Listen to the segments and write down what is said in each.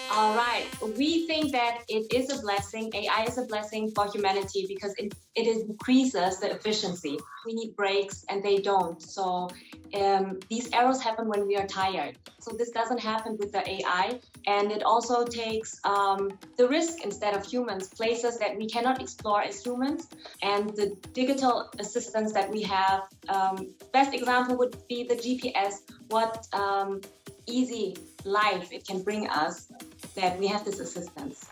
All right. We think that it is a blessing. AI is a blessing for humanity because it increases the efficiency. We need breaks and they don't. So these errors happen when we are tired. So this doesn't happen with the AI. And it also takes the risk instead of humans, places that we cannot explore as humans. And the digital assistants that we have, best example would be the GPS, what easy life it can bring us that we have this assistance.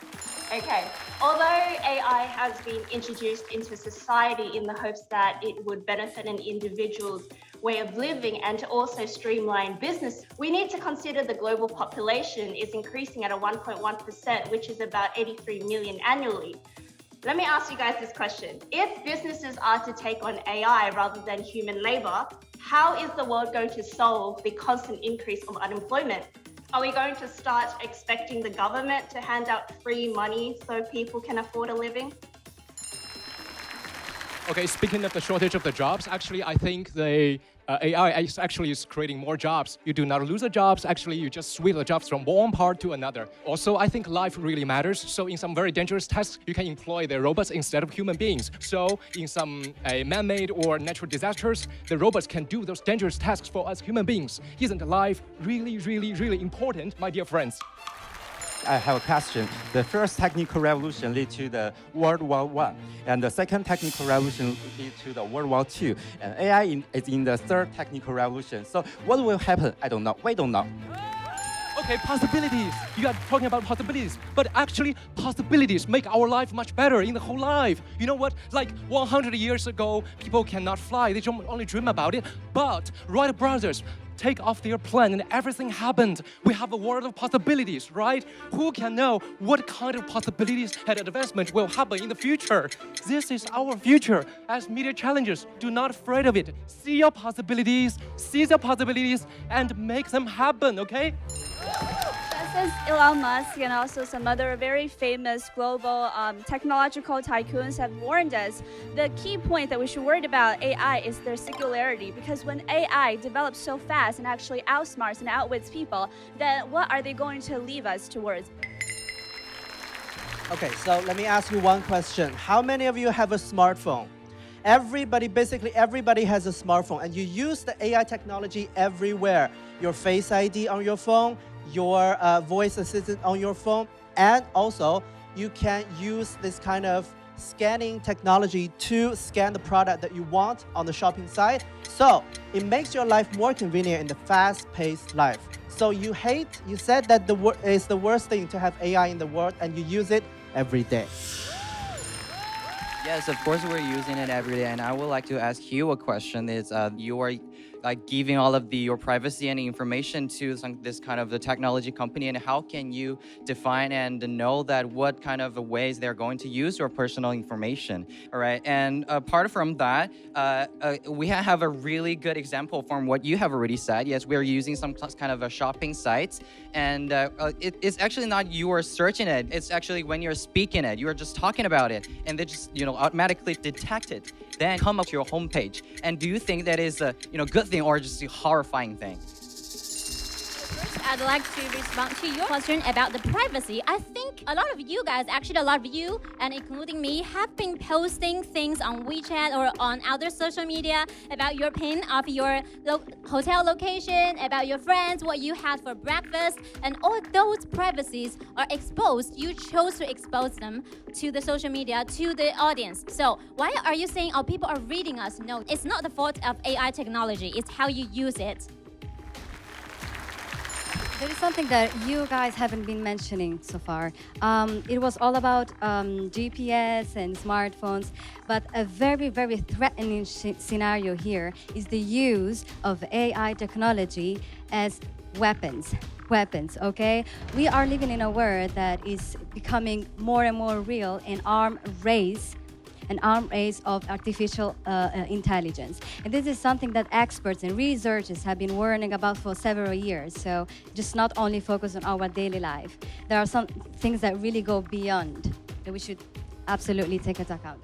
Okay, although AI has been introduced into society in the hopes that it would benefit an individual's way of living and to also streamline business, we need to consider the global population is increasing at a 1.1%, which is about 83 million annually. Let me ask you guys this question. If businesses are to take on AI rather than human labor, how is the world going to solve the constant increase of unemployment? Are we going to start expecting the government to hand out free money so people can afford a living? Okay, speaking of the shortage of the jobs, actually, I think the AI is creating more jobs. You do not lose the jobs. Actually, you just switch the jobs from one part to another. Also, I think life really matters. So in some very dangerous tasks, you can employ the robots instead of human beings. So in some man-made or natural disasters, the robots can do those dangerous tasks for us human beings. Isn't life really, really, really important, my dear friends? I have a question. The first technical revolution led to the World War I, and the second technical revolution led to the World War II, and AI is in the third technical revolution. So what will happen? I don't know. We don't know. Okay, possibilities. You are talking about possibilities, but actually possibilities make our life much better in the whole life. You know what? Like 100 years ago, people cannot fly. They only dream about it. But Wright brothers take off their plane and everything happened. We have a world of possibilities, right? Who can know what kind of possibilities and advancement will happen in the future? This is our future. As media challengers, do not afraid of it. See your possibilities, seize your possibilities, and make them happen, okay? Since Elon Musk and also some other very famous global technological tycoons have warned us, the key point that we should worry about AI is their singularity. Because when AI develops so fast and actually outsmarts and outwits people, then what are they going to leave us towards? Okay, so let me ask you one question. How many of you have a smartphone? Basically everybody has a smartphone, and you use the AI technology everywhere. Your Face ID on your phone, your voice assistant on your phone, and also you can use this kind of scanning technology to scan the product that you want on the shopping site. So it makes your life more convenient in the fast-paced life. So you said that it's the worst thing to have AI in the world, and you use it every day. Yes, of course we're using it every day, and I would like to ask you a question. Is you are like giving all of your privacy and information to this kind of the technology company, and how can you define and know that what kind of ways they're going to use your personal information? All right, and apart from that, we have a really good example from what you have already said. Yes, we're using some kind of a shopping sites, and it's actually not you are searching it. It's actually when you're speaking it, you're just talking about it, and they just automatically detect it, then come up to your homepage. And do you think that is a good thing or just a horrifying thing? First, I'd like to respond to your question about the privacy. I think a lot of you guys, actually a lot of you, and including me, have been posting things on WeChat or on other social media about your pin of your hotel location, about your friends, what you had for breakfast, and all those privacies are exposed. You chose to expose them to the social media, to the audience. So why are you saying, oh, people are reading us? No, it's not the fault of AI technology. It's how you use it. There is something that you guys haven't been mentioning so far. It was all about GPS and smartphones, but a very, very threatening scenario here is the use of AI technology as weapons, okay? We are living in a world that is becoming more and more real, an arms race of artificial intelligence. And this is something that experts and researchers have been warning about for several years. So just not only focus on our daily life. There are some things that really go beyond that we should absolutely take into account.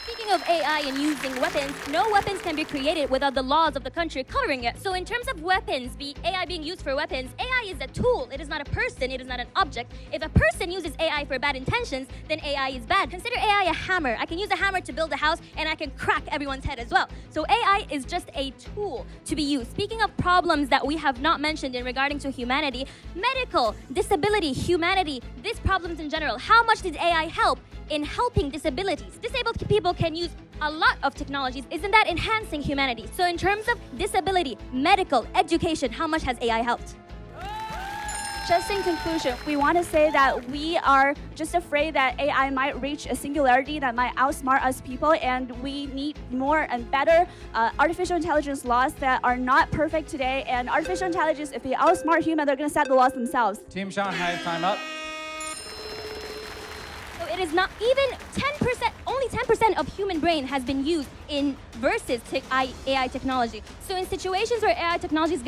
Speaking speaking of AI and using weapons, no weapons can be created without the laws of the country covering it. So in terms of weapons, AI being used for weapons, AI is a tool. It is not a person. It is not an object. If a person uses AI for bad intentions, then AI is bad. Consider AI a hammer. I can use a hammer to build a house, and I can crack everyone's head as well. So AI is just a tool to be used. Speaking of problems that we have not mentioned in regarding to humanity, medical, disability, humanity, these problems in general, how much did AI help in helping disabilities? Disabled people can use a lot of technologies. Isn't that enhancing humanity? So in terms of disability, medical, education, how much has AI helped? Just in conclusion, we want to say that we are just afraid that AI might reach a singularity that might outsmart us people, and we need more and better artificial intelligence laws that are not perfect today. And artificial intelligence, if they outsmart human, they're going to set the laws themselves. Team Shanghai, time up. So it is not even 10%, only 10% of human brain has been used in versus AI technology. So in situations where AI technology is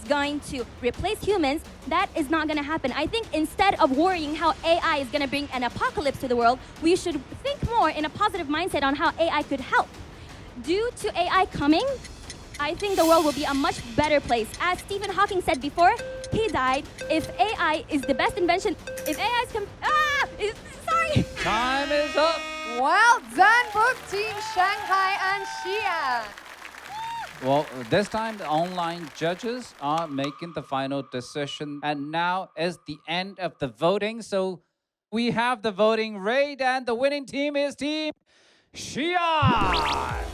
going to replace humans, that is not going to happen. I think instead of worrying how AI is going to bring an apocalypse to the world, we should think more in a positive mindset on how AI could help. Due to AI coming, I think the world will be a much better place. As Stephen Hawking said before, he died. If AI is the best invention, if AI is sorry. Time is up. Well done, both Team Shanghai and Xi'an. Well, this time the online judges are making the final decision. And now is the end of the voting. So we have the voting rate, and the winning team is Team Xi'an.